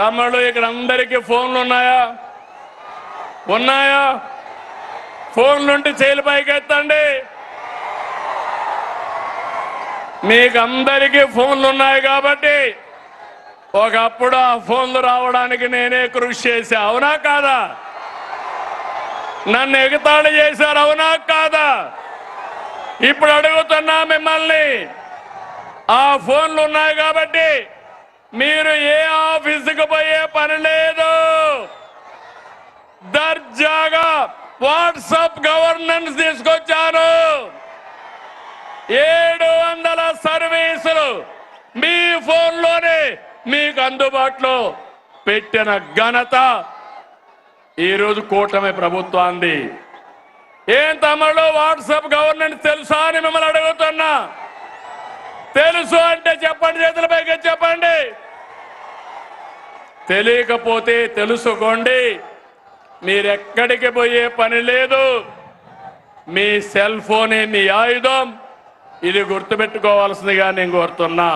తమ్ముళ్ళు ఇక్కడ అందరికీ ఫోన్లు ఉన్నాయా? ఉన్నాయా? ఫోన్లుంటే చేతులు పైకెత్తండి. మీకు అందరికీ ఫోన్లు ఉన్నాయి కాబట్టి ఒకప్పుడు ఆ ఫోన్లు రావడానికి నేనే కృషి చేశా, అవునా కాదా? నన్ను ఎగతాళి చేశారు, అవునా కాదా? ఇప్పుడు అడుగుతున్నా మిమ్మల్ని, ఆ ఫోన్లు ఉన్నాయి కాబట్టి మీరు ఏ ఆఫీసుకు పోయే పని లేదు. దర్జాగా వాట్సాప్ గవర్నెన్స్ తీసుకొచ్చాను. 700 సర్వీసులు మీ ఫోన్లోనే మీకు అందుబాటులో పెట్టిన ఘనత ఈరోజు కూటమి ప్రభుత్వాన్ని. ఏం తమ్ముళ్ళు వాట్సాప్ గవర్నెన్స్ తెలుసా అని మిమ్మల్ని అడుగుతున్నా. తెలుసు అంటే చెప్పండి, చేతులపైకి చెప్పండి. తెలియకపోతే తెలుసుకోండి. మీరెక్కడికి పోయే పని లేదు. మీ సెల్ ఫోనే మీ ఆయుధం. ఇది గుర్తుపెట్టుకోవాల్సిందిగా నేను కోరుతున్నా.